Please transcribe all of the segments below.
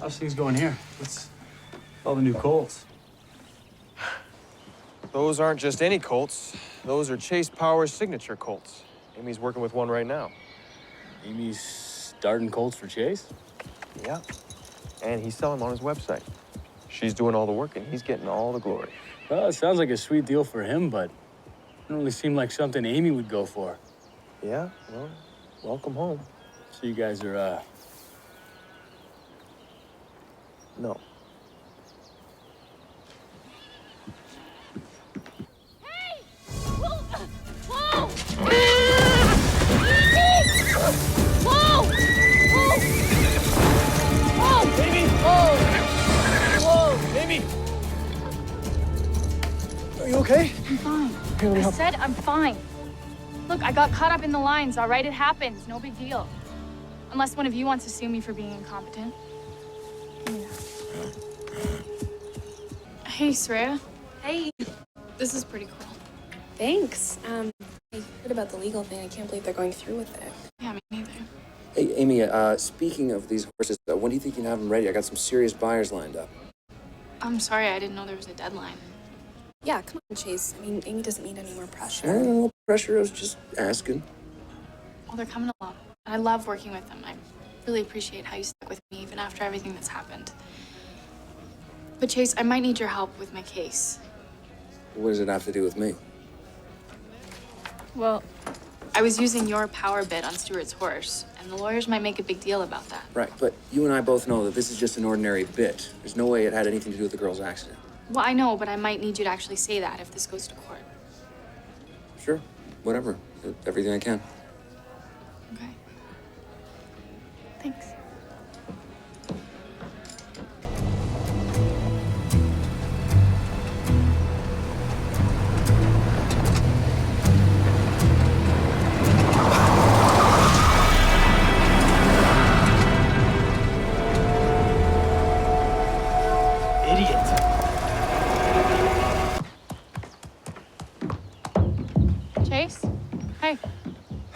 How's things going here? What's all the new Colts? Those aren't just any Colts. Those are Chase Power's signature Colts. Amy's working with one right now. Amy's starting Colts for Chase? Yeah. And he's selling them on his website. She's doing all the work, and he's getting all the glory. Well, it sounds like a sweet deal for him, but it doesn't really seem like something Amy would go for. Yeah? Well, welcome home. So you guys are, No. Hey! Whoa! Whoa! Whoa! Whoa! Amy! Whoa! Amy! Are you okay? I'm fine. Here, let me I help. said I'm fine. Look, I got caught up in the lines, all right? It happens. No big deal. Unless one of you wants to sue me for being incompetent. Give me that. Hey, Sreya. Hey, This is pretty cool. thanks. I heard about the legal thing. I can't believe they're going through with it. Yeah, me neither. Hey, Amy, speaking of these horses, when do you think you can have them ready? I got some serious buyers lined up. I'm sorry, I didn't know there was a deadline. Yeah, come on, Chase. I mean, Amy doesn't need any more pressure. No pressure, I was just asking. Well, they're coming along. I love working with them. I really appreciate how you stuck with me even after everything that's happened. But Chase, I might need your help with my case. What does it have to do with me? Well, I was using your power bid on Stuart's horse, and the lawyers might make a big deal about that. Right, but you and I both know that this is just an ordinary bit. There's no way it had anything to do with the girl's accident. Well, I know, but I might need you to actually say that if this goes to court. Sure, whatever. Everything I can. Okay. Thanks. Idiot. Chase? Hey,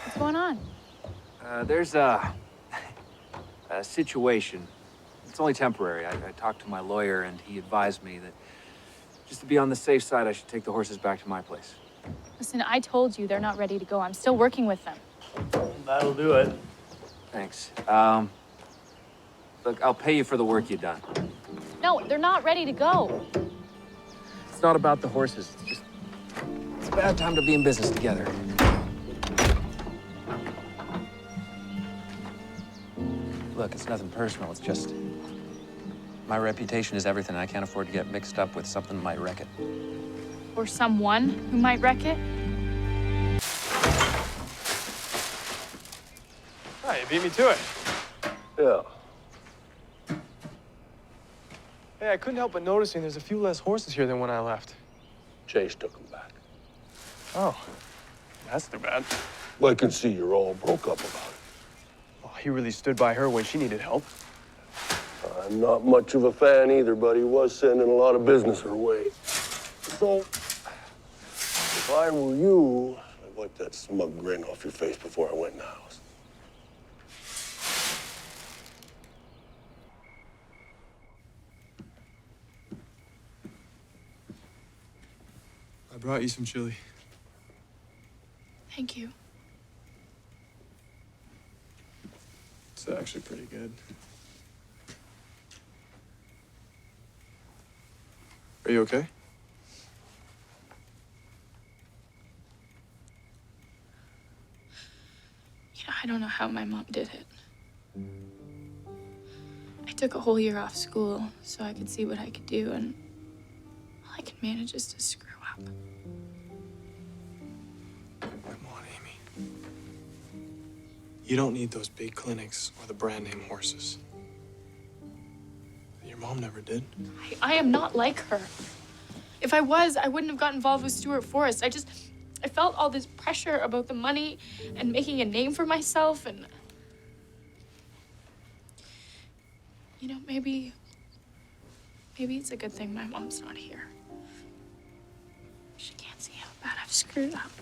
what's going on? There's a situation. It's only temporary. I talked to my lawyer, and he advised me that just to be on the safe side, I should take the horses back to my place. Listen, I told you they're not ready to go. I'm still working with them. That'll do it. Thanks. Look, I'll pay you for the work you've done. No, they're not ready to go. It's not about the horses. It's a bad time to be in business together. Look, it's nothing personal. It's just my reputation is everything. I can't afford to get mixed up with something that might wreck it. Or someone who might wreck it. Hi, you beat me to it. Yeah. Hey, I couldn't help but noticing there's a few less horses here than when I left. Chase took him back. Oh, that's too bad. I can see you're all broke up about it. Well, he really stood by her when she needed help. I'm not much of a fan either, but he was sending a lot of business her way. So, if I were you, I'd wipe that smug grin off your face before I went in the house. I brought you some chili. Thank you. It's actually pretty good. Are you okay? You know, I don't know how my mom did it. I took a whole year off school so I could see what I could do, and all I could manage is to screw up. Come on, Amy. You don't need those big clinics or the brand name horses. Your mom never did. I am not like her. If I was, I wouldn't have got involved with Stuart Forrest. I felt all this pressure about the money and making a name for myself, and you know, maybe it's a good thing my mom's not here. She can't see how bad I've screwed up.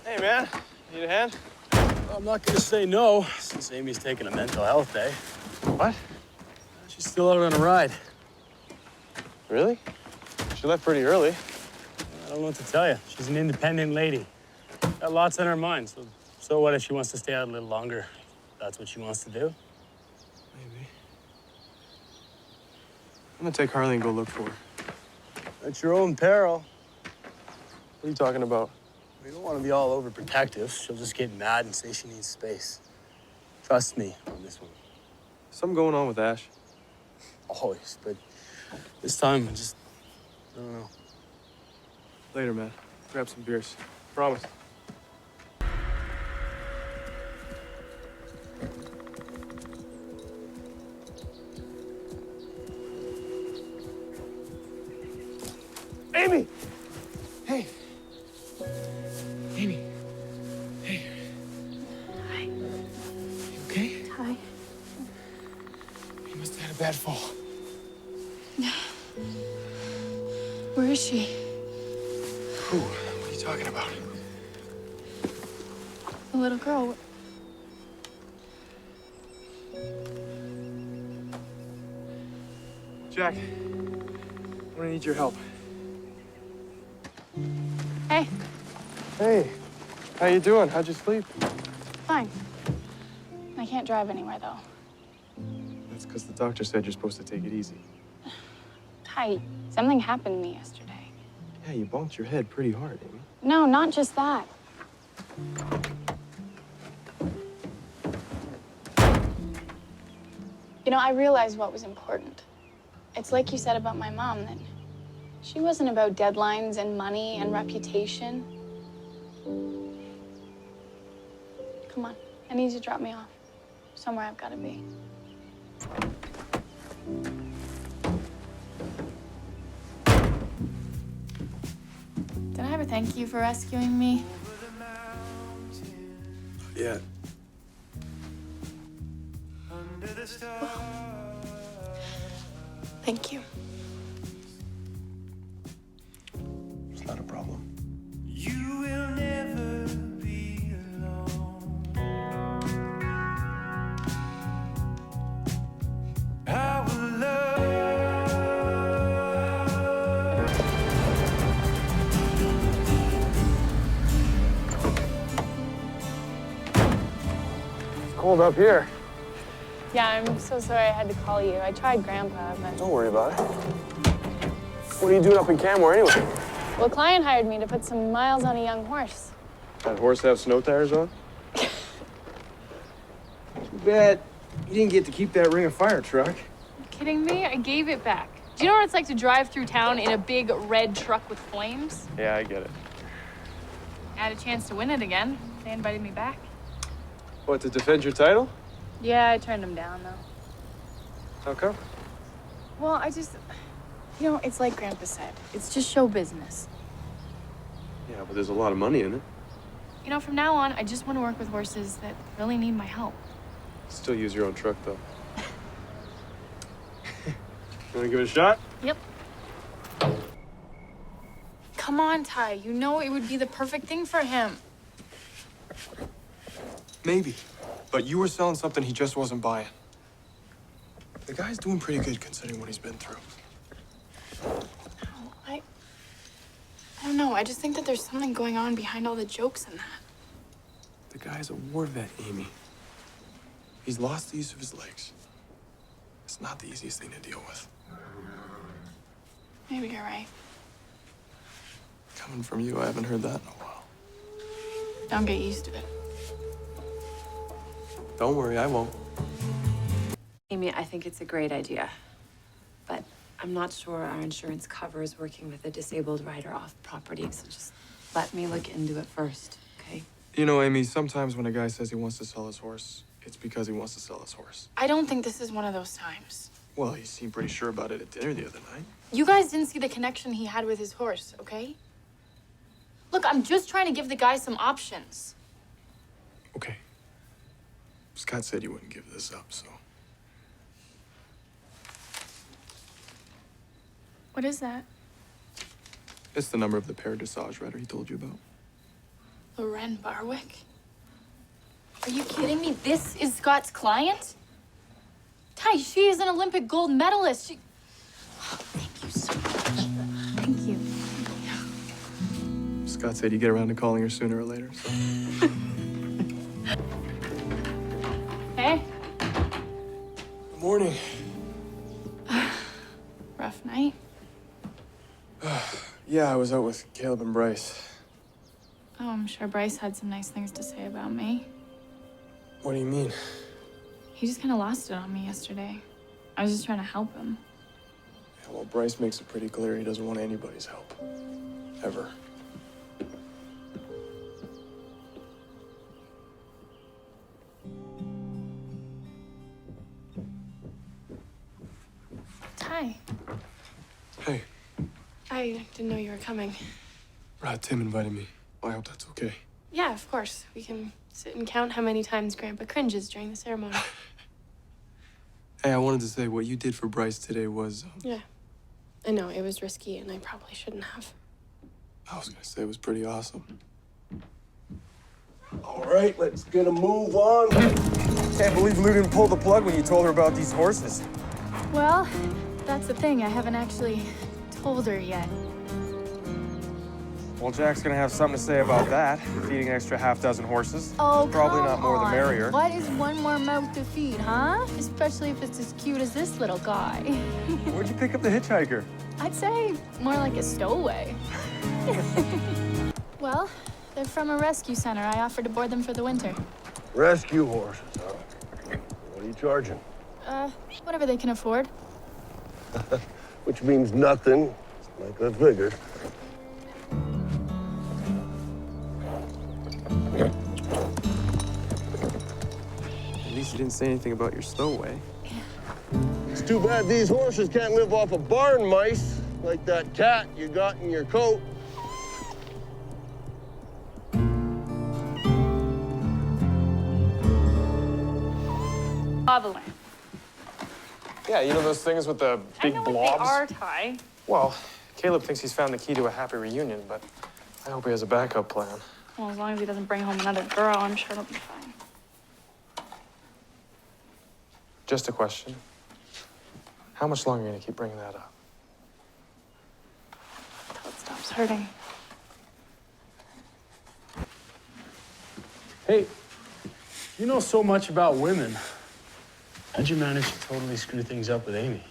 Hey, man. Need a hand? I'm not gonna say no, since Amy's taking a mental health day. What? She's still out on a ride. Really? She left pretty early. I don't know what to tell you. She's an independent lady. Got lots on her mind, so what if she wants to stay out a little longer? That's what she wants to do. Maybe. I'm gonna take Harley and go look for her. At your own peril. What are you talking about? We don't want to be all overprotective. She'll just get mad and say she needs space. Trust me on this one. Something going on with Ash. Always, but this time, I don't know. Later, man. Grab some beers. Promise. Amy! Hey. Amy. Hey. Hi. You okay? Hi. You must have had a bad fall. Where is she? Who? What are you talking about? The little girl. Jack, I'm gonna need your help. Hey, Hey, how you doing? How'd you sleep? fine. I can't drive anywhere, though. That's because the doctor said you're supposed to take it easy. Ty, something happened to me yesterday. Yeah, you bumped your head pretty hard, Amy. No, not just that. You know, I realized what was important. It's like you said about my mom, that she wasn't about deadlines and money and reputation. Come on, I need you to drop me off somewhere I've got to be. Did I ever thank you for rescuing me? Yeah. Thank you. It's not a problem. You will never be alone. Our love. It's cold up here. Yeah, I'm so sorry I had to call you. I tried Grandpa, but... Don't worry about it. What are you doing up in Canmore anyway? Well, a client hired me to put some miles on a young horse. That horse have snow tires on? Too bad you didn't get to keep that Ring of Fire truck. You kidding me? I gave it back. Do you know what it's like to drive through town in a big red truck with flames? Yeah, I get it. I had a chance to win it again. They invited me back. What, to defend your title? Yeah, I turned them down, though. How come? Well, you know, it's like Grandpa said. It's just show business. Yeah, but there's a lot of money in it. You know, from now on, I just want to work with horses that really need my help. Still use your own truck, though. Want to give it a shot? Yep. Come on, Ty. You know it would be the perfect thing for him. Maybe. But you were selling something he just wasn't buying. The guy's doing pretty good considering what he's been through. I don't know. I just think that there's something going on behind all the jokes in that. The guy's a war vet, Amy. He's lost the use of his legs. It's not the easiest thing to deal with. Maybe you're right. Coming from you, I haven't heard that in a while. Don't get used to it. Don't worry, I won't. Amy, I think it's a great idea. But I'm not sure our insurance covers working with a disabled rider off property, so just let me look into it first, okay? You know, Amy, sometimes when a guy says he wants to sell his horse, it's because he wants to sell his horse. I don't think this is one of those times. Well, he seemed pretty sure about it at dinner the other night. You guys didn't see the connection he had with his horse, okay? Look, I'm just trying to give the guy some options. Okay. Scott said you wouldn't give this up, so. What is that? It's the number of the pair dressage rider he told you about. Loren Barwick? Are you kidding me? This is Scott's client? Ty, she is an Olympic gold medalist. She... Oh, thank you so much. Thank you. Scott said you get around to calling her sooner or later, so. Hey. Good morning. Rough night. Yeah, I was out with Caleb and Bryce. Oh, I'm sure Bryce had some nice things to say about me. What do you mean? He just kind of lost it on me yesterday. I was just trying to help him. Yeah, well, Bryce makes it pretty clear he doesn't want anybody's help. Ever. Ty. Hey, I didn't know you were coming. Tim invited me. I hope that's okay. Yeah, of course. We can sit and count how many times Grandpa cringes during the ceremony. Hey, I wanted to say what you did for Bryce today was, Yeah. I know, it was risky and I probably shouldn't have. I was gonna say it was pretty awesome. All right, let's get a move on. Can't believe Lou didn't pull the plug when you told her about these horses. Well, that's the thing. I haven't actually told her yet. Well, Jack's gonna have something to say about that, feeding an extra half dozen horses. Oh, Probably come not more the on. merrier. What is one more mouth to feed, huh? Especially if it's as cute as this little guy. Where'd you pick up the hitchhiker? I'd say more like a stowaway. Well, they're from a rescue center. I offered to board them for the winter. Rescue horses, huh? What are you charging? Whatever they can afford. Which means nothing, like I figured. At least you didn't say anything about your stowaway. It's too bad these horses can't live off of barn mice, like that cat you got in your coat. Lava lamp. Yeah, you know those things with the big blobs? What they are, Ty. Well, Caleb thinks he's found the key to a happy reunion, but I hope he has a backup plan. Well, as long as he doesn't bring home another girl, I'm sure it'll be fine. Just a question. How much longer are you gonna keep bringing that up? Until it stops hurting. Hey, you know so much about women. How'd you manage to totally screw things up with Amy?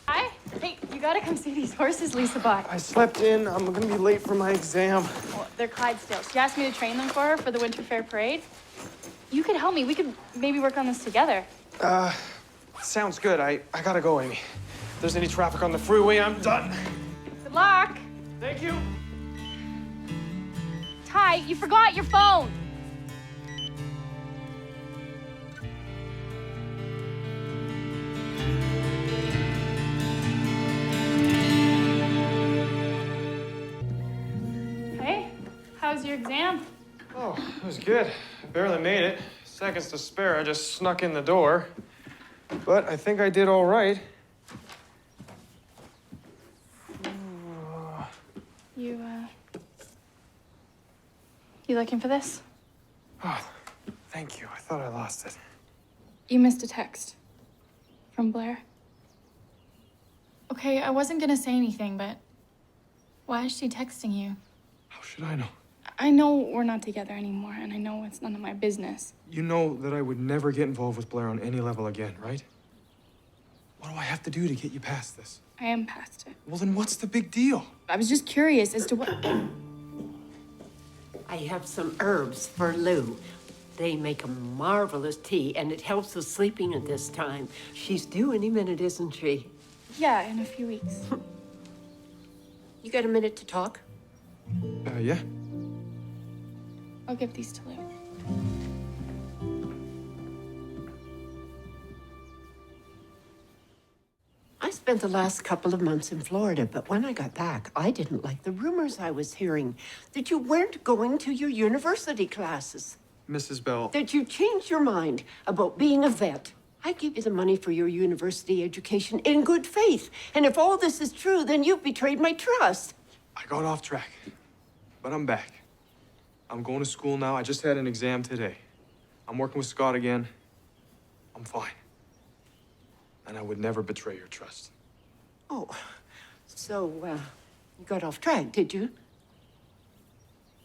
Hi. Hey, you gotta come see these horses Lisa bought. I slept in. I'm gonna be late for my exam. Well, they're Clydesdale. She asked me to train them for her for the Winter Fair parade. You could help me. We could maybe work on this together. Sounds good. I gotta go, Amy. If there's any traffic on the freeway, I'm done. Good luck. Thank you. Ty, you forgot your phone. Hey, how's your exam? Oh, it was good. I barely made it. Seconds to spare. I just snuck in the door. But I think I did all right. You looking for this? Oh, thank you. I thought I lost it. You missed a text. From Blair. Okay, I wasn't gonna say anything, but why is she texting you? How should I know? I know we're not together anymore, and I know it's none of my business. You know that I would never get involved with Blair on any level again, right? What do I have to do to get you past this? I am past it. Well, then what's the big deal? I was just curious as to what... I have some herbs for Lou. They make a marvelous tea, and it helps with sleeping at this time. She's due any minute, isn't she? Yeah, in a few weeks. You got a minute to talk? Yeah. I'll give these to Lou. I spent the last couple of months in Florida, but when I got back, I didn't like the rumors I was hearing that you weren't going to your university classes, Mrs. Bell. that you changed your mind about being a vet. I gave you the money for your university education in good faith, and if all this is true, then you've betrayed my trust. I got off track, but I'm back. I'm going to school now. I just had an exam today. I'm working with Scott again. I'm fine. And I would never betray your trust. Oh, so, you got off track, did you?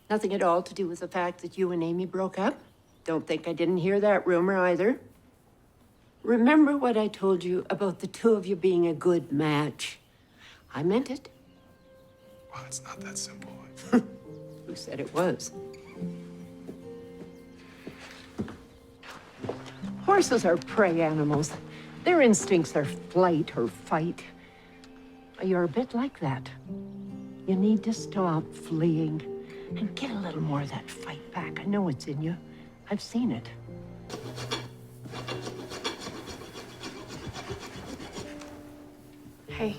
Nothing at all to do with the fact that you and Amy broke up? Don't think I didn't hear that rumor either. Remember what I told you about the two of you being a good match? I meant it. Well, it's not that simple. Who said it was? Horses are prey animals. Their instincts are flight or fight. You're a bit like that. You need to stop fleeing and get a little more of that fight back. I know it's in you. I've seen it. Hey.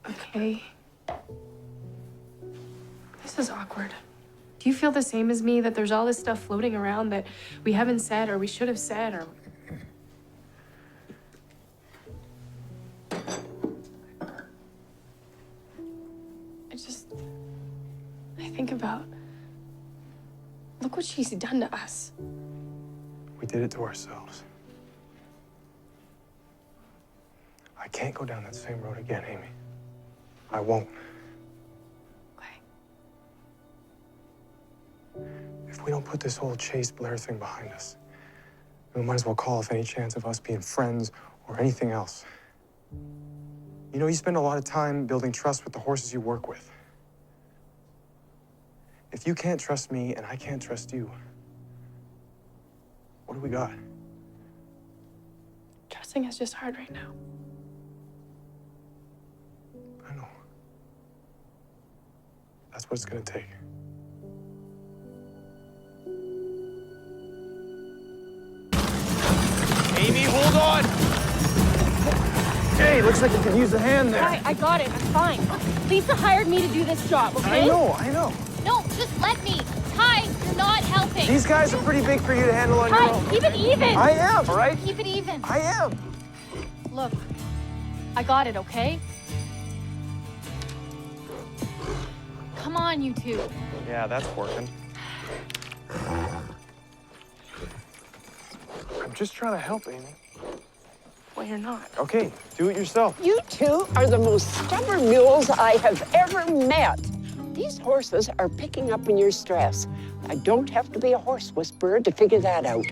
Okay. This is awkward. Do you feel the same as me, that there's all this stuff floating around that we haven't said or we should have said or... I think about... Look what she's done to us. We did it to ourselves. I can't go down that same road again, Amy. I won't. If we don't put this whole Chase Blair thing behind us, we might as well call off any chance of us being friends or anything else. You know, you spend a lot of time building trust with the horses you work with. If you can't trust me and I can't trust you, what do we got? Trusting is just hard right now. I know. That's what it's gonna take. Amy, hold on! Hey, looks like you could use a hand there. I got it. I'm fine. Lisa hired me to do this job, okay? I know. No, just let me. Ty, you're not helping. These guys are pretty big for you to handle on your Ty, own. keep it even. I am, all right? Keep it even. I am. Look, I got it, okay? Come on, you two. Yeah, that's working. I'm just trying to help, Amy. Well, you're not. Okay, do it yourself. You two are the most stubborn mules I have ever met. These horses are picking up on your stress. I don't have to be a horse whisperer to figure that out.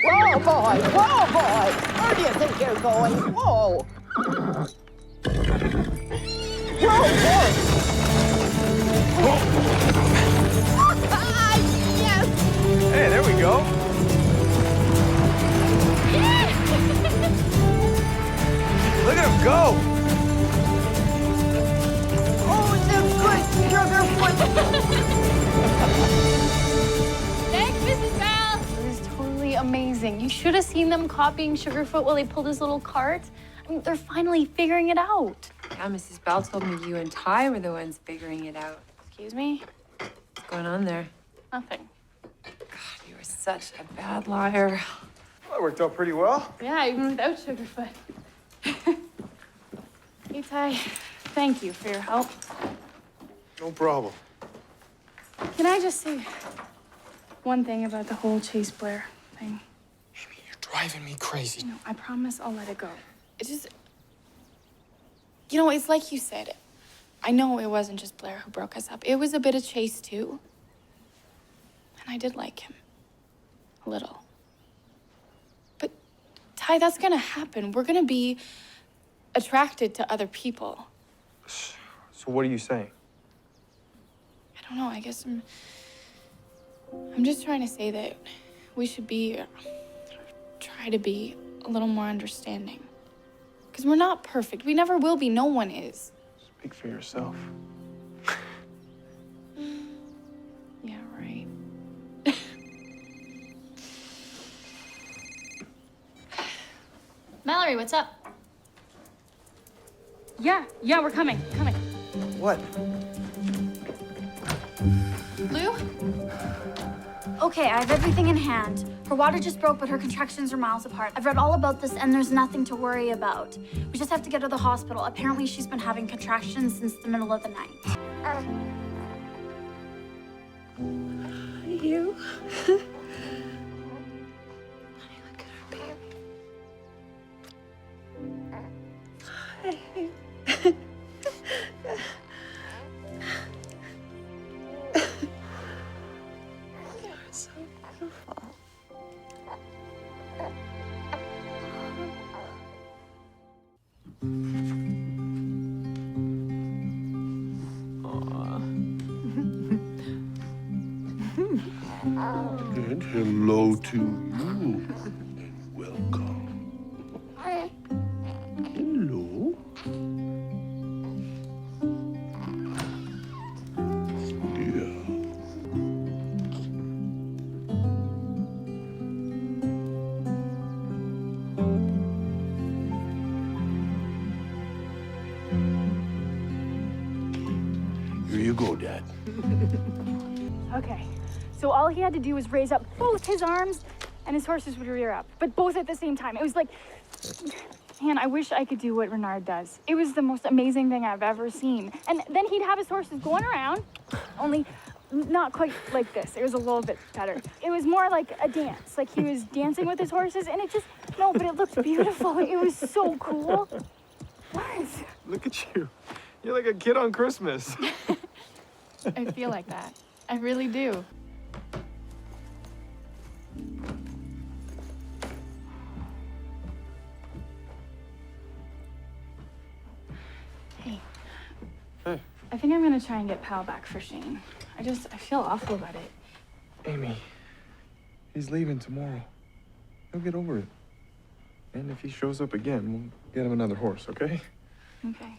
Whoa, boy! Whoa, boy! Where do you think you're going? Whoa! Whoa, yes! Hey, there we go. Look at him go! Oh, the good Sugarfoot! Thanks, Mrs. Bell. It was totally amazing. You should have seen them copying Sugarfoot while they pulled his little cart. I mean, they're finally figuring it out. Yeah, Mrs. Bell told me you and Ty were the ones figuring it out. Excuse me? What's going on there? Nothing. God, you were such a bad liar. Well, that worked out pretty well. Yeah, even without Sugarfoot. Hey, Ty, thank you for your help. No problem. Can I just say one thing about the whole Chase Blair thing? Amy, you're driving me crazy. No, I promise I'll let it go. It's just... You know, it's like you said. I know it wasn't just Blair who broke us up. It was a bit of Chase, too. And I did like him. A little. But, Ty, that's gonna happen. We're gonna be attracted to other people. So what are you saying? I don't know. I guess I'm just trying to say that we should be, try to be a little more understanding. Because we're not perfect. We never will be. No one is. Speak for yourself. Yeah, right. Mallory, what's up? Yeah, we're coming. What? Lou? Okay, I have everything in hand. Her water just broke, but her contractions are miles apart. I've read all about this, and there's nothing to worry about. We just have to get her to the hospital. Apparently, she's been having contractions since the middle of the night. You? So beautiful. And hello to you. And welcome. Hello. Yeah. Here you go, Dad. Okay, so all he had to do was raise up both his arms, and his horses would rear up, but both at the same time. It was like, man, I wish I could do what Renard does. It was the most amazing thing I've ever seen. And then he'd have his horses going around, only not quite like this. It was a little bit better. It was more like a dance, like he was dancing with his horses, and it just, no, but it looked beautiful. It was so cool. What? Look at you. You're like a kid on Christmas. I feel like that. I really do. Hey. Hey. I think I'm gonna try and get Pal back for Shane. I feel awful about it. Amy, he's leaving tomorrow. He'll get over it. And if he shows up again, we'll get him another horse, okay? Okay.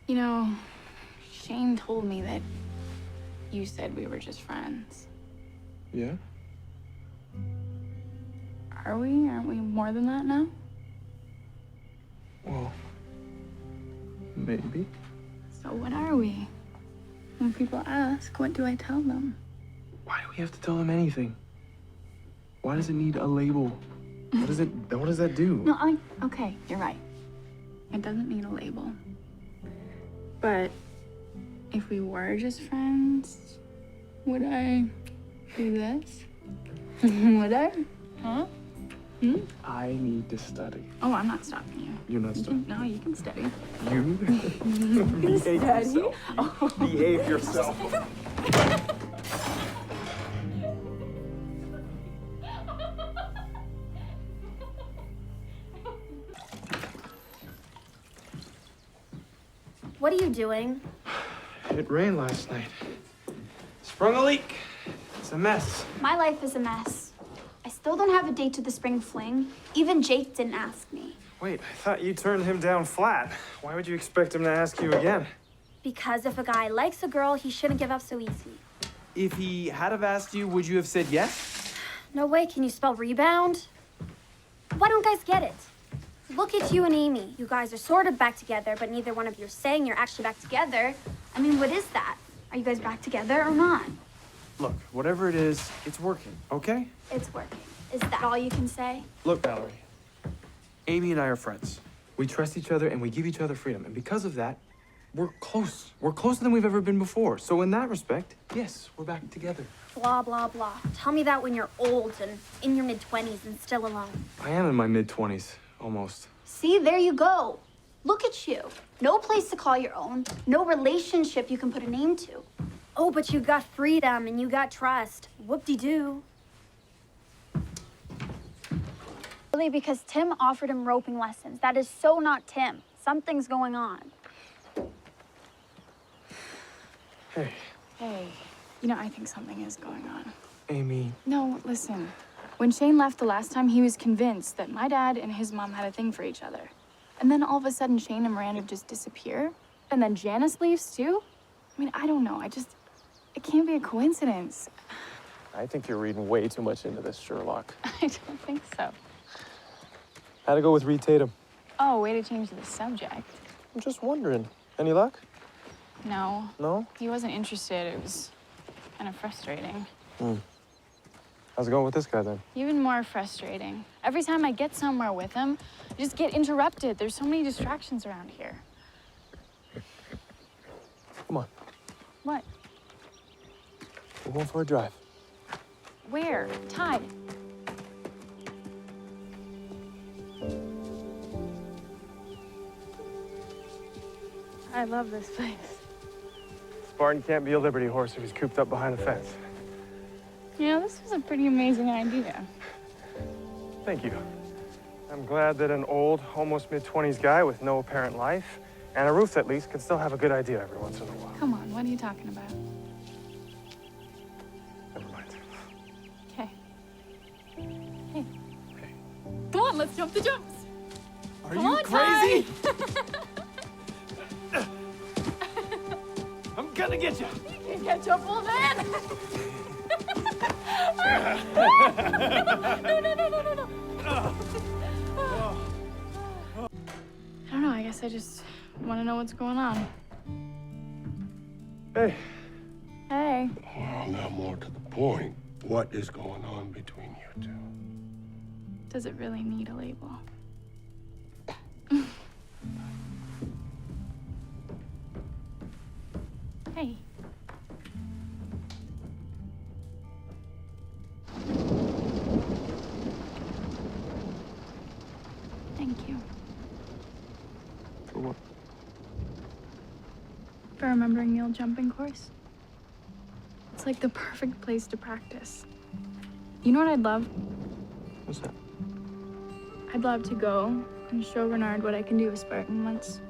You know, Shane told me that you said we were just friends. Yeah? Are we? Aren't we more than that now? Well, maybe. So what are we? When people ask, what do I tell them? Why do we have to tell them anything? Why does it need a label? What does that do? No, okay, you're right. It doesn't need a label. But if we were just friends, would I do this? Would I? Huh? I need to study. Oh, I'm not stopping you. You're not studying. No, you can study. You? Behave yourself. Behave yourself. What are you doing? It rained last night. Sprung a leak. It's a mess. My life is a mess. I still don't have a date to the spring fling. Even Jake didn't ask me. Wait, I thought you turned him down flat. Why would you expect him to ask you again? Because if a guy likes a girl, he shouldn't give up so easy. If he had have asked you, would you have said yes? No way, can you spell rebound? Why don't guys get it? Look at you and Amy. You guys are sort of back together, but neither one of you are saying you're actually back together. I mean, what is that? Are you guys back together or not? Look, whatever it is, it's working, okay? It's working. Is that all you can say? Look, Valerie. Amy and I are friends. We trust each other and we give each other freedom. And because of that, we're close. We're closer than we've ever been before. So in that respect, yes, we're back together. Blah, blah, blah. Tell me that when you're old and in your mid-20s and still alone. I am in my mid-20s, almost. See, there you go. Look at you. No place to call your own. No relationship you can put a name to. Oh, but you got freedom and you got trust. Whoop-de-doo. Really, because Tim offered him roping lessons. That is so not Tim. Something's going on. Hey, Hey, you know, I think something is going on. Amy. No, listen. When Shane left the last time, he was convinced that my dad and his mom had a thing for each other. And then all of a sudden, Shane and Miranda just disappear. And then Janice leaves too? I mean, I don't know. It can't be a coincidence. I think you're reading way too much into this, Sherlock. I don't think so. How'd it go with Reed Tatum? Oh, way to change the subject. I'm just wondering. Any luck? No, No? he wasn't interested. It was kind of frustrating. How's it going with this guy then? Even more frustrating. Every time I get somewhere with him, I just get interrupted. There's so many distractions around here. Come on. What? We're going for a drive. Where? Ty? I love this place. Spartan can't be a Liberty horse if he's cooped up behind a fence. You know, this was a pretty amazing idea. Thank you. I'm glad that an old, almost mid-20s guy with no apparent life, and a roof at least, can still have a good idea every once in a while. Come on, what are you talking about? Never mind. Okay. Hey. Come on, let's jump the jumps. Are Come you on, crazy? Ty. I'm gonna get you. You can catch up, old man. No. I don't know, I guess I just want to know what's going on. Hey. Hey. Well, now more to the point. What is going on between you two? Does it really need a label? Hey. Thank you. For what? For remembering the old jumping course. It's like the perfect place to practice. You know what I'd love? What's that? I'd love to go and show Renard what I can do with Spartan once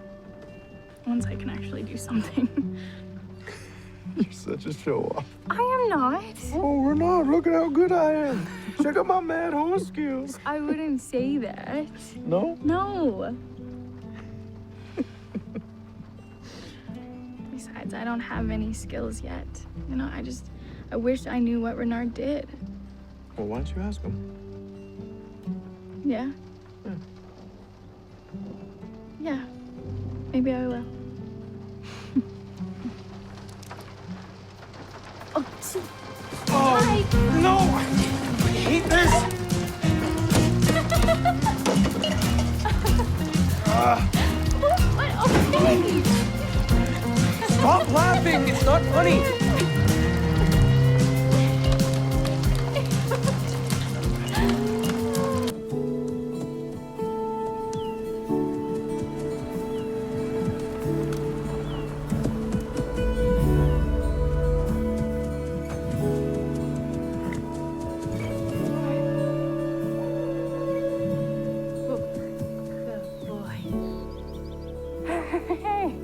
I can actually do something. You're such a show-off. I am not. Oh, Renard, look at how good I am. Check out my mad horse skills. I wouldn't say that. No? No. Besides, I don't have any skills yet. You know, I wish I knew what Renard did. Well, why don't you ask him? Yeah. Yeah. Maybe I will. Oh, shit. Hi. No! I hate this! What? Okay. Stop laughing! It's not funny! Hey,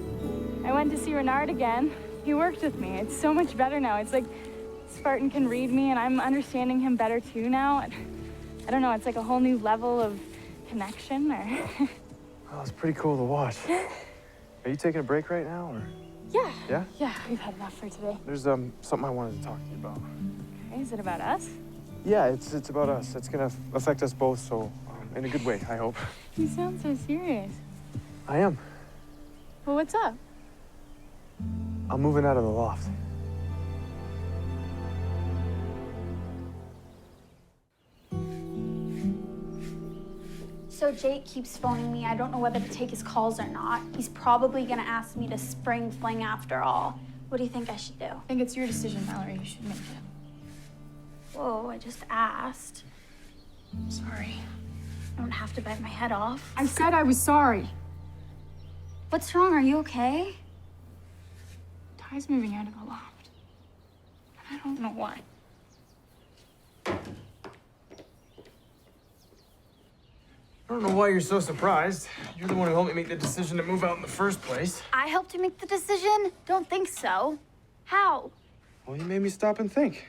I went to see Renard again. He worked with me. It's so much better now. It's like Spartan can read me and I'm understanding him better too now. I don't know, it's like a whole new level of connection or... Oh, it's pretty cool to watch. Are you taking a break right now, or? Yeah. Yeah? Yeah, we've had enough for today. There's something I wanted to talk to you about. Okay, is it about us? Yeah, it's about us. It's gonna affect us both, so in a good way, I hope. You sound so serious. I am. Well, what's up? I'm moving out of the loft. So Jake keeps phoning me. I don't know whether to take his calls or not. He's probably gonna ask me to spring fling after all. What do you think I should do? I think it's your decision, Mallory. You should make it. Whoa, I just asked. Sorry. I don't have to bite my head off. I said I was sorry. What's wrong? Are you okay? Ty's moving out of the loft. And I don't know why. I don't know why you're so surprised. You're the one who helped me make the decision to move out in the first place. I helped you make the decision? Don't think so. How? Well, you made me stop and think.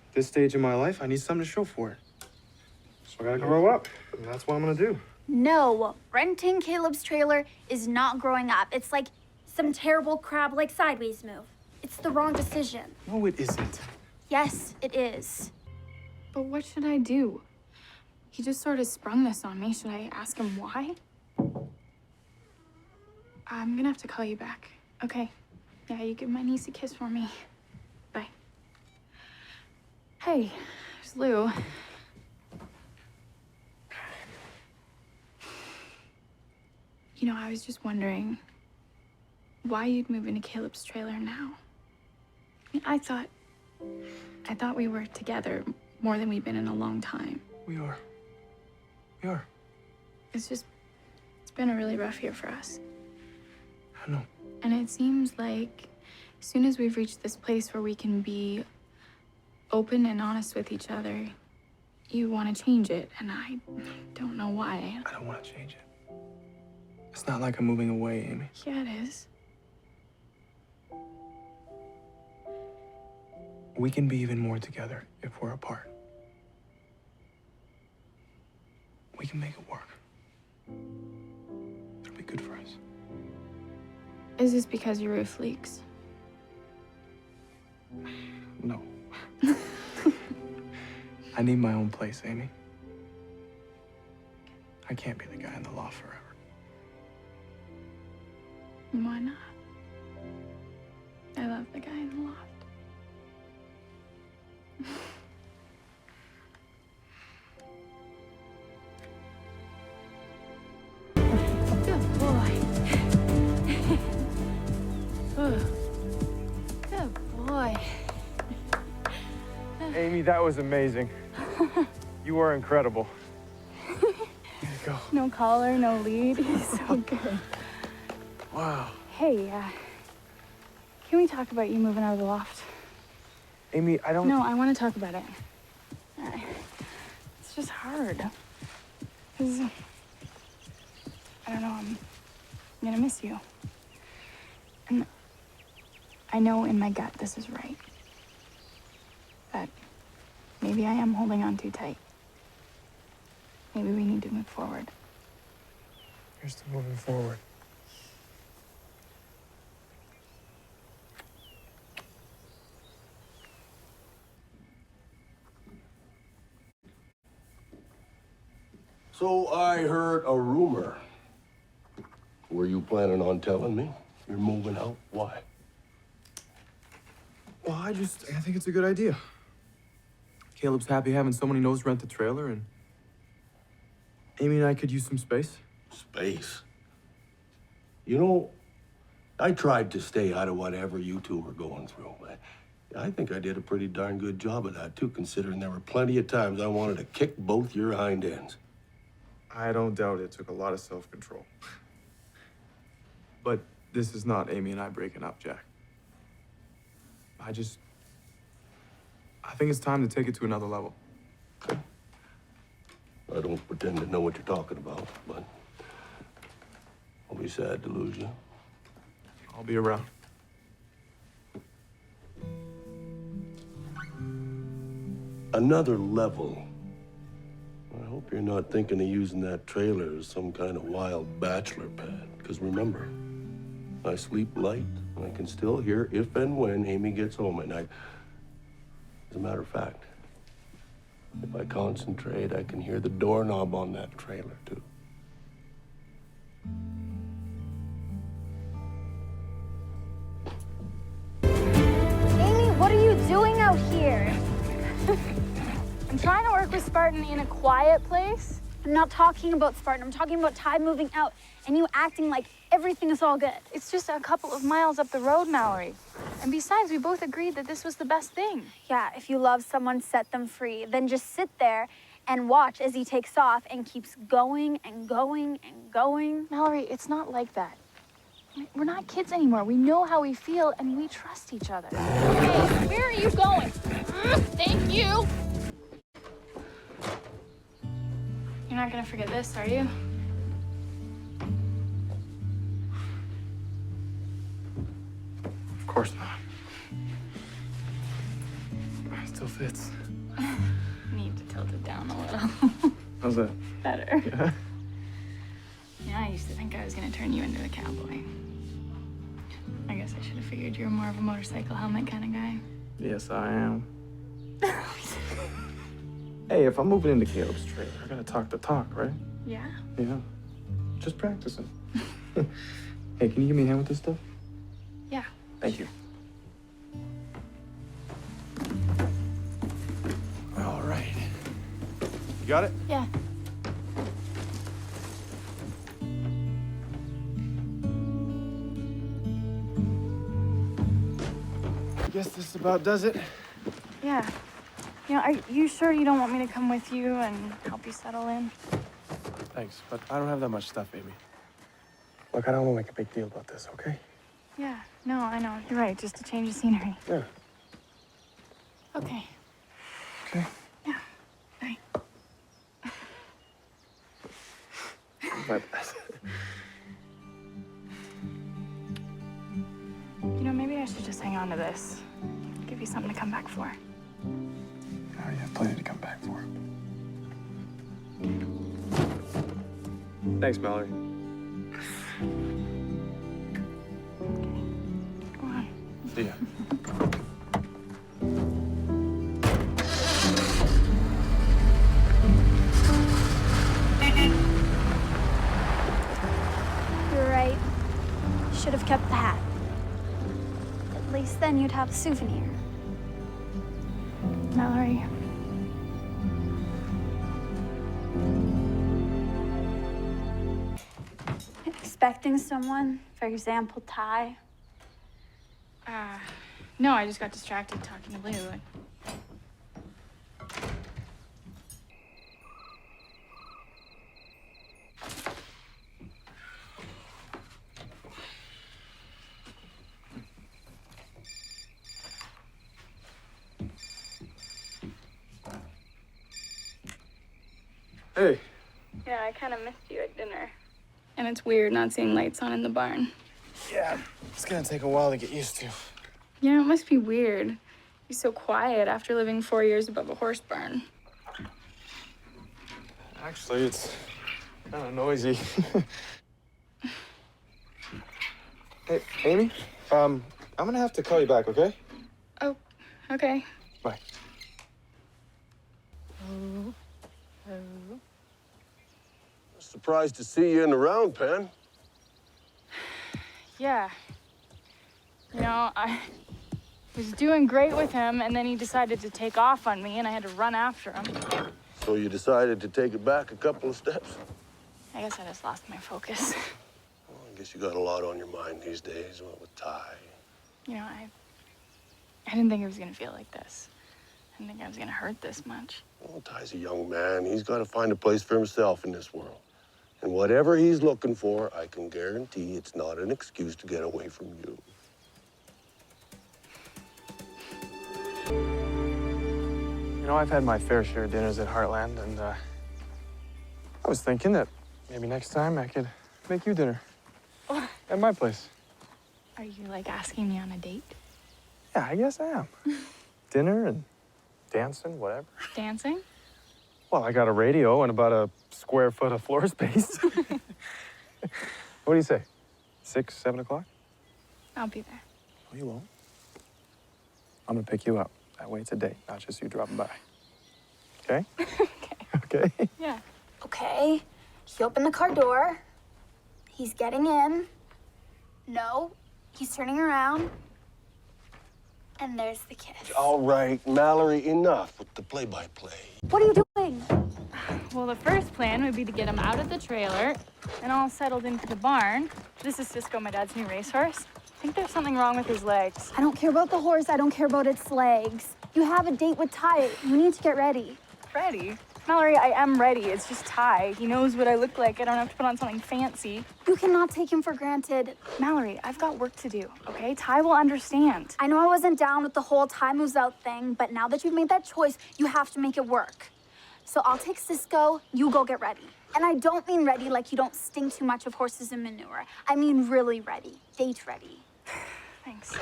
At this stage in my life, I need something to show for it. So I gotta grow up, and that's what I'm gonna do. No, renting Caleb's trailer is not growing up. It's like some terrible crab like sideways move. It's the wrong decision. No, it isn't. Yes, it is. But what should I do? He just sort of sprung this on me. Should I ask him why? I'm gonna have to call you back. Okay. Yeah, you give my niece a kiss for me. Bye. Hey, it's Lou. You know, I was just wondering why you'd move into Caleb's trailer now. I mean, I thought we were together more than we've been in a long time. We are. We are. It's been a really rough year for us. I know. And it seems like as soon as we've reached this place where we can be open and honest with each other, you want to change it, and I don't know why. I don't want to change it. It's not like I'm moving away, Amy. Yeah, it is. We can be even more together if we're apart. We can make it work. It'll be good for us. Is this because your roof leaks? No. I need my own place, Amy. I can't be the guy in the loft forever. Why not? I love the guy in the loft. Good boy. Good boy. Amy, that was amazing. You were incredible. Here you go. No collar, no lead. He's so good. Wow. Hey, can we talk about you moving out of the loft? Amy, I don't... No, I want to talk about it. It's just hard. 'Cause, I don't know, I'm gonna miss you. And I know in my gut this is right. But maybe I am holding on too tight. Maybe we need to move forward. Here's to moving forward. So I heard a rumor. Were you planning on telling me you're moving out? Why? Well, I think it's a good idea. Caleb's happy having someone he knows rent the trailer, and Amy and I could use some space. Space. You know, I tried to stay out of whatever you two were going through, but I think I did a pretty darn good job of that, too, considering there were plenty of times I wanted to kick both your hind ends. I don't doubt it took a lot of self-control. But this is not Amy and I breaking up, Jack. I think it's time to take it to another level. I don't pretend to know what you're talking about, but I'll be sad to lose you. I'll be around. Another level. I hope you're not thinking of using that trailer as some kind of wild bachelor pad. Because remember, I sleep light, and I can still hear if and when Amy gets home at night. As a matter of fact, if I concentrate, I can hear the doorknob on that trailer, too. Amy, what are you doing out here? I'm trying to work with Spartan in a quiet place. I'm not talking about Spartan. I'm talking about Ty moving out and you acting like everything is all good. It's just a couple of miles up the road, Mallory. And besides, we both agreed that this was the best thing. Yeah, if you love someone, set them free. Then just sit there and watch as he takes off and keeps going and going and going. Mallory, it's not like that. We're not kids anymore. We know how we feel and we trust each other. Hey, where are you going? Thank you. You're not gonna forget this, are you? Of course not. It still fits. Need to tilt it down a little. How's that? Better. Yeah. Yeah, I used to think I was gonna turn you into a cowboy. I guess I should have figured you were more of a motorcycle helmet kind of guy. Yes, I am. Hey, if I'm moving into Caleb's trailer, I gotta talk the talk, right? Yeah? Yeah. Just practicing. Hey, can you give me a hand with this stuff? Yeah. Thank you. All right. You got it? Yeah. I guess this about does it. Yeah. You know, are you sure you don't want me to come with you and help you settle in? Thanks, but I don't have that much stuff, Amy. Look, I don't want to make a big deal about this, okay? Yeah. No, I know. You're right. Just to change the scenery. Yeah. Okay. Okay. Yeah. Bye. My bad. You know, maybe I should just hang on to this. Give you something to come back for. Oh, you have plenty to come back for. Thanks, Mallory. Go on. See ya. You're right. Should have kept the hat. At least then you'd have a souvenir. Mallory. Expecting someone? For example, Ty? No, I just got distracted talking to Lou. Hey. Yeah, I kind of missed you at dinner. And it's weird not seeing lights on in the barn. Yeah, it's gonna take a while to get used to. Yeah, it must be weird. You're so quiet after living 4 years above a horse barn. Actually, it's kind of noisy. Hey, Amy, I'm gonna have to call you back, okay? Oh, okay. Bye. Surprised to see you in the round pen. Yeah. You know, I was doing great with him, and then he decided to take off on me, and I had to run after him. So you decided to take it back a couple of steps? I guess I just lost my focus. Well, I guess you got a lot on your mind these days, what with Ty. You know, I didn't think it was gonna feel like this. I didn't think I was gonna hurt this much. Well, Ty's a young man. He's got to find a place for himself in this world. And whatever he's looking for, I can guarantee it's not an excuse to get away from you. You know, I've had my fair share of dinners at Heartland, and I was thinking that maybe next time I could make you dinner at my place. Are you, like, asking me on a date? Yeah, I guess I am. Dinner and dancing, whatever. Dancing? Well, I got a radio and about a square foot of floor space. What do you say? 6, 7 o'clock? I'll be there. No, you won't. I'm gonna pick you up. That way it's a date, not just you dropping by. Okay? Okay? Yeah. Okay. He opened the car door. He's getting in. No. He's turning around. And there's the kiss. All right, Mallory, enough with the play-by-play. What are you doing? Well, the first plan would be to get him out of the trailer and all settled into the barn. This is Cisco, my dad's new racehorse. I think there's something wrong with his legs. I don't care about the horse. I don't care about its legs. You have a date with Ty. You need to get ready. Ready? Mallory, I am ready. It's just Ty. He knows what I look like. I don't have to put on something fancy. You cannot take him for granted. Mallory, I've got work to do, okay? Ty will understand. I know I wasn't down with the whole Ty moves out thing, but now that you've made that choice, you have to make it work. So I'll take Cisco, you go get ready. And I don't mean ready like you don't stink too much of horses and manure. I mean really ready, date ready. Thanks.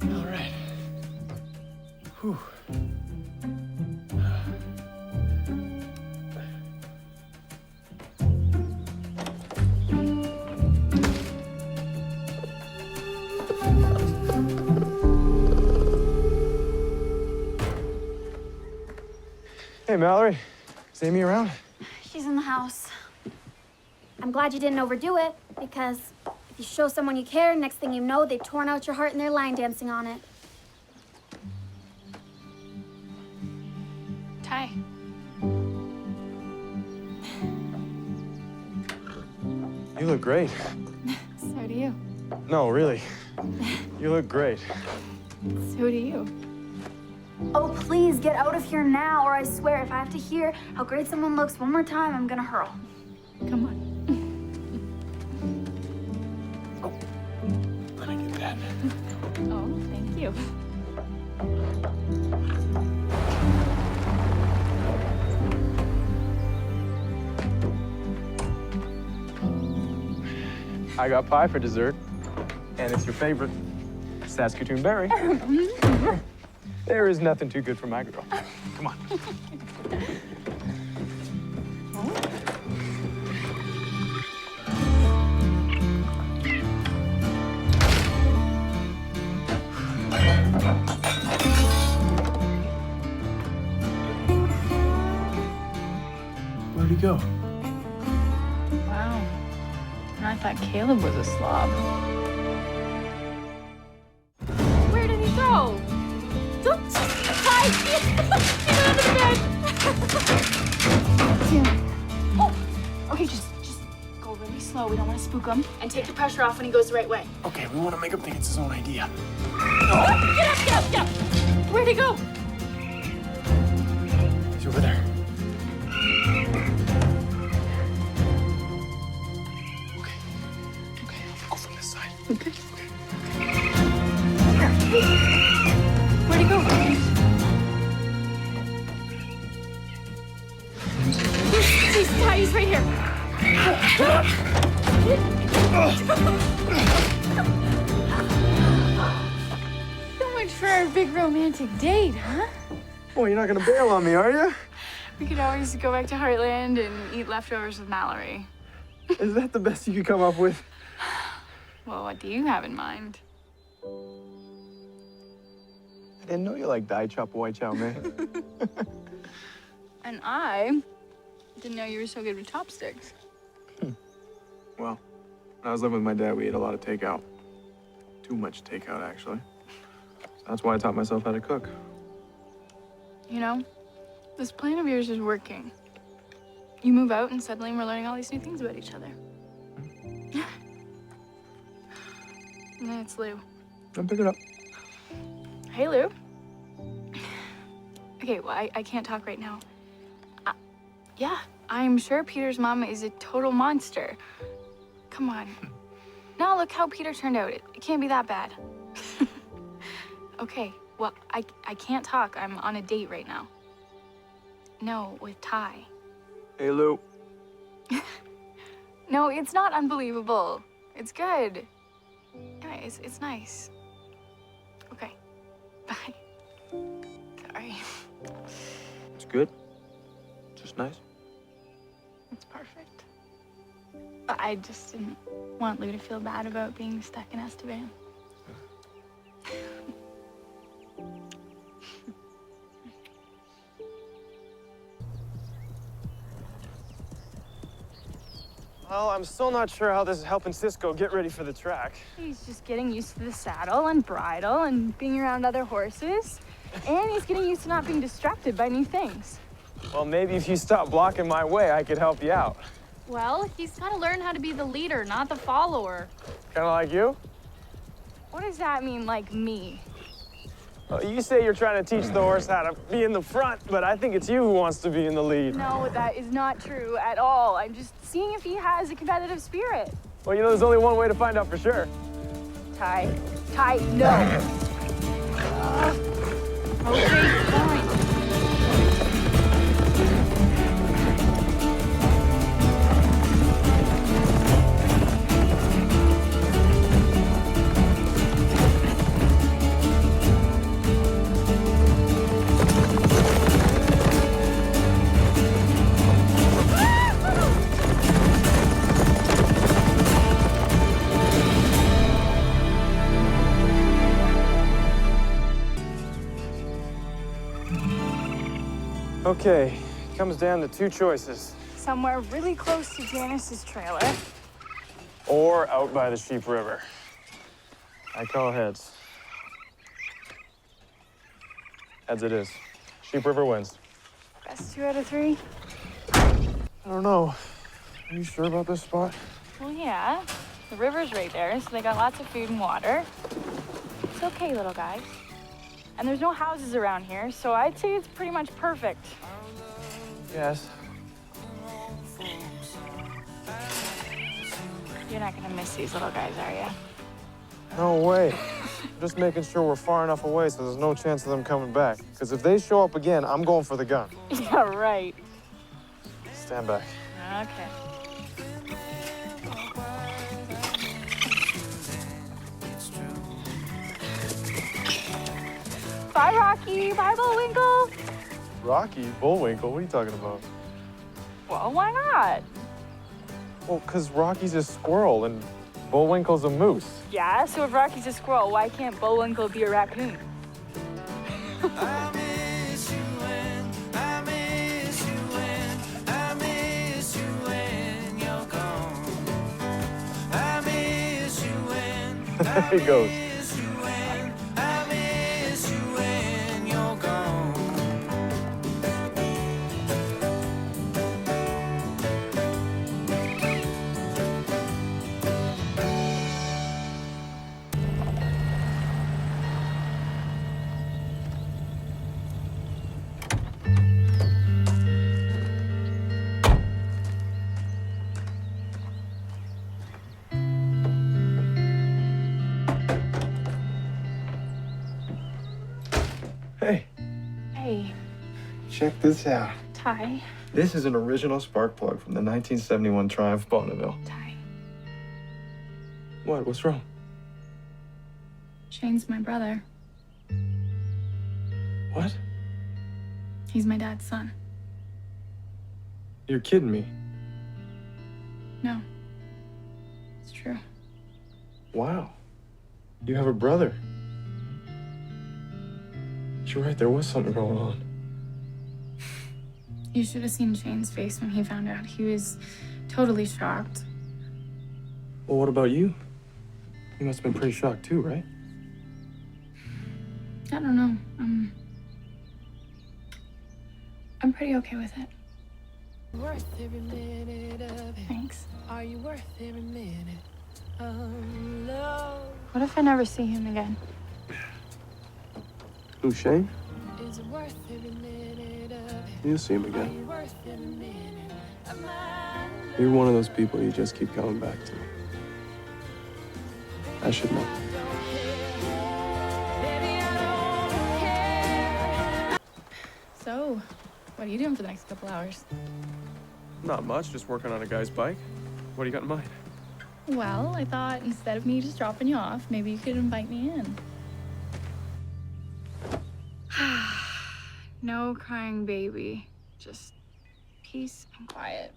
All right. Whew. Hey, Mallory. Is Amy around? She's in the house. I'm glad you didn't overdo it, because if you show someone you care, next thing you know, they've torn out your heart and they're line dancing on it. Ty. You look great. So do you. No, really. You look great. So do you. Oh, please get out of here now, or I swear if I have to hear how great someone looks one more time, I'm gonna hurl. Come on. Let me get that. Oh, thank you. I got pie for dessert, and it's your favorite, Saskatoon berry. There is nothing too good for my girl. Come on. Where'd he go? Wow. I thought Caleb was a slob. Where did he go? Don't Ty! Get under the bed! Oh, okay, just go really slow. We don't want to spook him. And take the pressure off when he goes the right way. Okay, we want to make him think it's his own idea. Get up! Where'd he go? He's over there. Okay, I'll go from this side. Okay. Where'd he go? He's right here. So much for our big romantic date, huh? Well, you're not gonna bail on me, are you? We could always go back to Heartland and eat leftovers with Mallory. Is that the best you could come up with? Well, what do you have in mind? I didn't know you liked Dai Chop White Chow Man. And I didn't know you were so good with chopsticks. Well, when I was living with my dad, we ate a lot of takeout. Too much takeout, actually. So that's why I taught myself how to cook. You know, this plan of yours is working. You move out and suddenly we're learning all these new things about each other. And then it's Lou. Don't pick it up. Hey, Lou. Okay, well, I can't talk right now. Yeah, I'm sure Peter's mom is a total monster. Come on. Now look how Peter turned out. It can't be that bad. Okay, well, I can't talk. I'm on a date right now. No, with Ty. Hey, Lou. No, it's not unbelievable. It's good. Yeah, it's nice. Okay, bye. Sorry. It's good. Just nice. It's perfect. But I just didn't want Lou to feel bad about being stuck in Esteban. Well, I'm still not sure how this is helping Cisco get ready for the track. He's just getting used to the saddle and bridle and being around other horses. And he's getting used to not being distracted by new things. Well, maybe if you stop blocking my way, I could help you out. Well, he's got to learn how to be the leader, not the follower. Kind of like you? What does that mean, like me? Well, you say you're trying to teach the horse how to be in the front, but I think it's you who wants to be in the lead. No, that is not true at all. I'm just seeing if he has a competitive spirit. Well, you know, there's only one way to find out for sure. Ty, no. Okay, fine. Okay, comes down to two choices. Somewhere really close to Janice's trailer. Or out by the Sheep River. I call heads. Heads it is. Sheep River wins. Best 2 out of 3? I don't know. Are you sure about this spot? Well, yeah. The river's right there, so they got lots of food and water. It's okay, little guys. And there's no houses around here, so I'd say it's pretty much perfect. Yes. You're not gonna miss these little guys, are you? No way. I'm just making sure we're far enough away so there's no chance of them coming back. Because if they show up again, I'm going for the gun. Yeah, right. Stand back. Okay. Bye, Rocky. Bye, Bullwinkle. Rocky? Bullwinkle? What are you talking about? Well, why not? Well, because Rocky's a squirrel and Bullwinkle's a moose. Yeah, so if Rocky's a squirrel, why can't Bullwinkle be a raccoon? I miss you when, I miss you when, I miss you when you're gone. I miss you when, There he goes. miss you when, I miss you when you're gone. Hey, Hey, check this out. Ty. This is an original spark plug from the 1971 Triumph Bonneville. Ty. What? What's wrong? Shane's my brother. What? He's my dad's son. You're kidding me. No. It's true. Wow. You have a brother. You're right, there was something going on. You should have seen Shane's face when he found out. He was totally shocked. Well, what about you? You must have been pretty shocked too, right? I don't know. I'm pretty okay with it. Worth every minute of it. Thanks. Are you worth every minute of love? What if I never see him again? Who, Shane? Is it worth every minute of it? You'll see him Are again. you worth every minute of my love? You're one of those people you just keep coming back to. I should know. So, what are you doing for the next couple hours? Not much, just working on a guy's bike. What do you got in mind? Well, I thought instead of me just dropping you off, maybe you could invite me in. No crying baby. Just peace and quiet.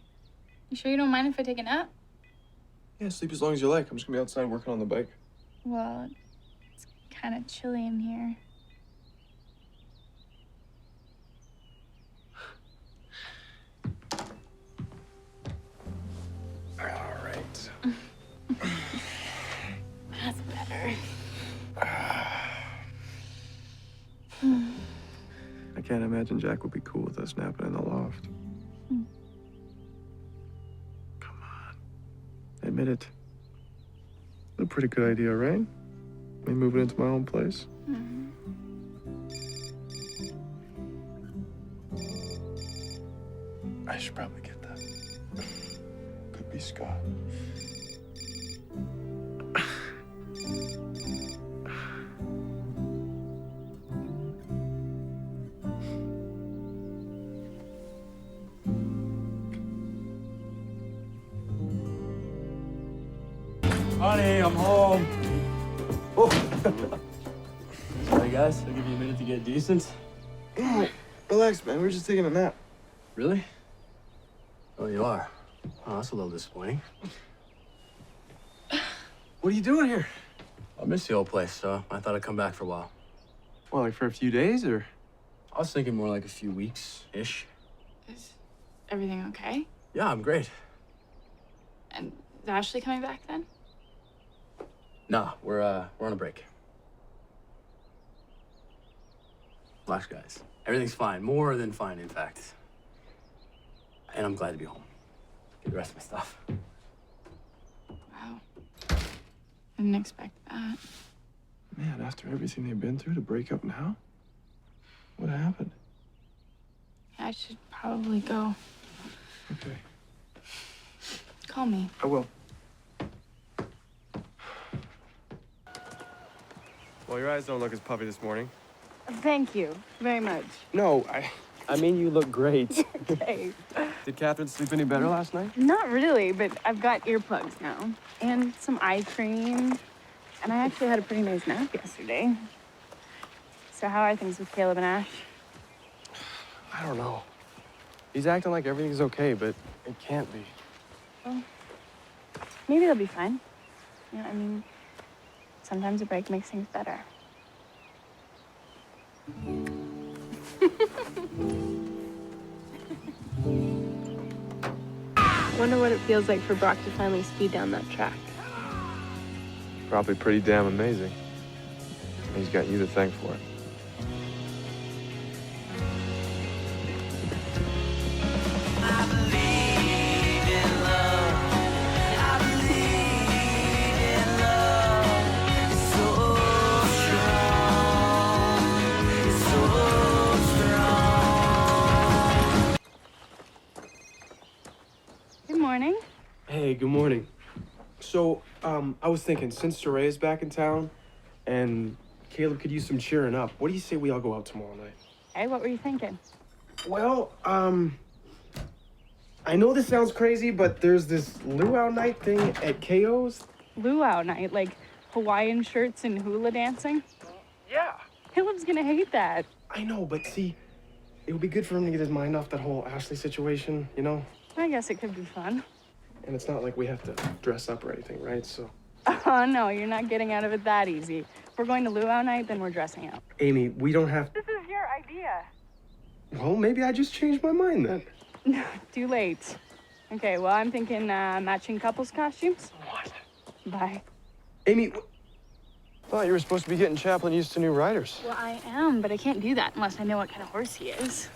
You sure you don't mind if I take a nap? Yeah, sleep as long as you like. I'm just gonna be outside working on the bike. Well, it's kind of chilly in here. All can't imagine Jack would be cool with us napping in the loft. Come on. Admit it. It's a pretty good idea, right? Me moving into my own place. I should probably get that. Could be Scott. Honey, I'm home. Oh. Sorry, guys. I'll give you a minute to get decent. Oh, relax, man. We were just taking a nap. Really? Oh, you are? Oh, that's a little disappointing. What are you doing here? I miss the old place, so I thought I'd come back for a while. Well, like for a few days, or? I was thinking more like a few weeks-ish. Is everything okay? Yeah, I'm great. And is Ashley coming back then? Nah, we're on a break. Relax, guys. Everything's fine. More than fine, in fact. And I'm glad to be home. Get the rest of my stuff. Wow. I didn't expect that. Man, after everything they've been through to break up now? What happened? Yeah, I should probably go. Okay. Call me. I will. Well, your eyes don't look as puffy this morning. Thank you very much. No, I mean you look great. Okay. Did Catherine sleep any better last night? Not really, but I've got earplugs now and some eye cream. And I actually had a pretty nice nap yesterday. So how are things with Caleb and Ash? I don't know. He's acting like everything's okay, but it can't be. Well, maybe they'll be fine. Yeah, I mean, sometimes a break makes things better. Wonder what it feels like for Brock to finally speed down that track. Probably pretty damn amazing. He's got you to thank for it. Good morning. Hey, good morning. So, I was thinking, since Soraya's back in town and Caleb could use some cheering up, what do you say we all go out tomorrow night? Hey, what were you thinking? Well, I know this sounds crazy, but there's this luau night thing at KO's. Luau night, like Hawaiian shirts and hula dancing? Yeah. Caleb's gonna hate that. I know, but see, it would be good for him to get his mind off that whole Ashley situation, you know? I guess it could be fun. And it's not like we have to dress up or anything, right? So, Oh, no, you're not getting out of it that easy. If we're going to luau night, then we're dressing up. Amy, we don't have... This is your idea. Well, maybe I just changed my mind then. No, too late. Okay, well, I'm thinking matching couples costumes. What? Bye. Amy, thought you were supposed to be getting Chaplin used to new riders. Well, I am, but I can't do that unless I know what kind of horse he is.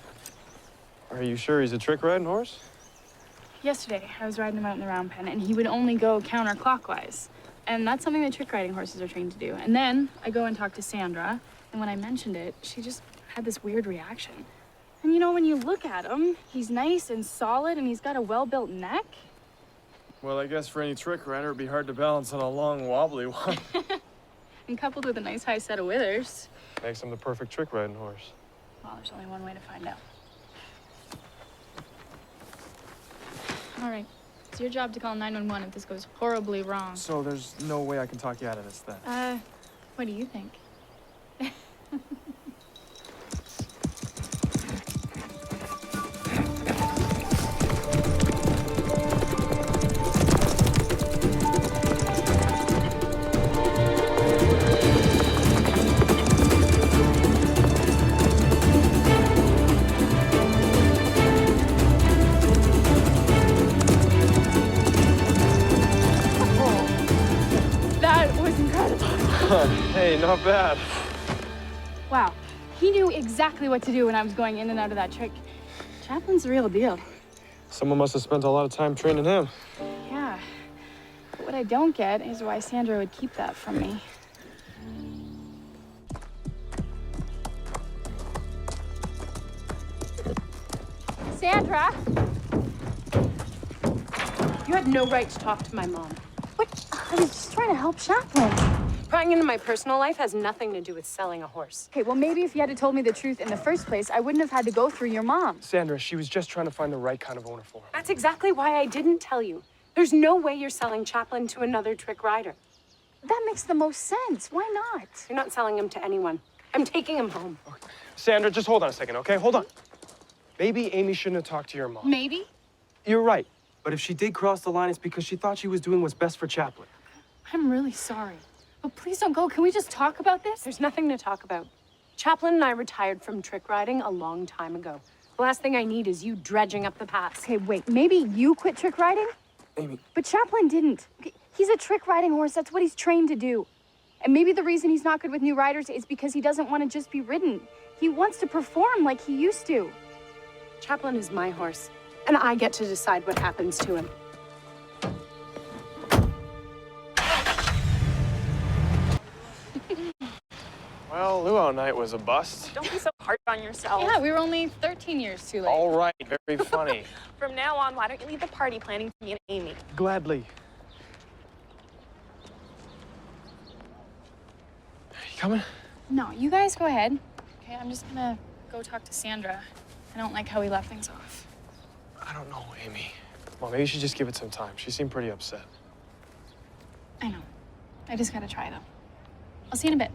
Are you sure he's a trick riding horse? Yesterday, I was riding him out in the round pen, and he would only go counterclockwise. And that's something that trick riding horses are trained to do. And then I go and talk to Sandra, and when I mentioned it, she just had this weird reaction. And you know, when you look at him, he's nice and solid, and he's got a well-built neck. Well, I guess for any trick rider, it'd be hard to balance on a long, wobbly one. And coupled with a nice high set of withers. Makes him the perfect trick riding horse. Well, there's only one way to find out. All right, it's your job to call 911 if this goes horribly wrong. So there's no way I can talk you out of this then? What do you think? That was incredible. Hey, not bad. Wow, He knew exactly what to do when I was going in and out of that trick. Chaplin's the real deal. Someone must have spent a lot of time training him. Yeah. But what I don't get is why Sandra would keep that from me. Sandra! You had no right to talk to my mom. What? I was just trying to help Chaplin. Prying into my personal life has nothing to do with selling a horse. Okay, well, maybe if you had told me the truth in the first place, I wouldn't have had to go through your mom. Sandra, she was just trying to find the right kind of owner for him. That's exactly why I didn't tell you. There's no way you're selling Chaplin to another trick rider. That makes the most sense. Why not? You're not selling him to anyone. I'm taking him home. Okay. Sandra, just hold on a second, okay? Hold on. Maybe Amy shouldn't have talked to your mom. Maybe? You're right. But if she did cross the line, it's because she thought she was doing what's best for Chaplin. I'm really sorry. But please don't go. Can we just talk about this? There's nothing to talk about. Chaplin and I retired from trick riding a long time ago. The last thing I need is you dredging up the past. Okay, wait. Maybe you quit trick riding? Amy. But Chaplin didn't. He's a trick riding horse. That's what he's trained to do. And maybe the reason he's not good with new riders is because he doesn't want to just be ridden. He wants to perform like he used to. Chaplin is my horse, and I get to decide what happens to him. Well, luau night was a bust. Don't be so hard on yourself. Yeah, we were only 13 years too late. All right, very funny. From now on, why don't you leave the party planning to me and Amy? Gladly. You coming? No, you guys go ahead. Okay, I'm just gonna go talk to Sandra. I don't like how we left things off. I don't know, Amy. Well, maybe you should just give it some time. She seemed pretty upset. I know. I just gotta try, though. I'll see you in a bit.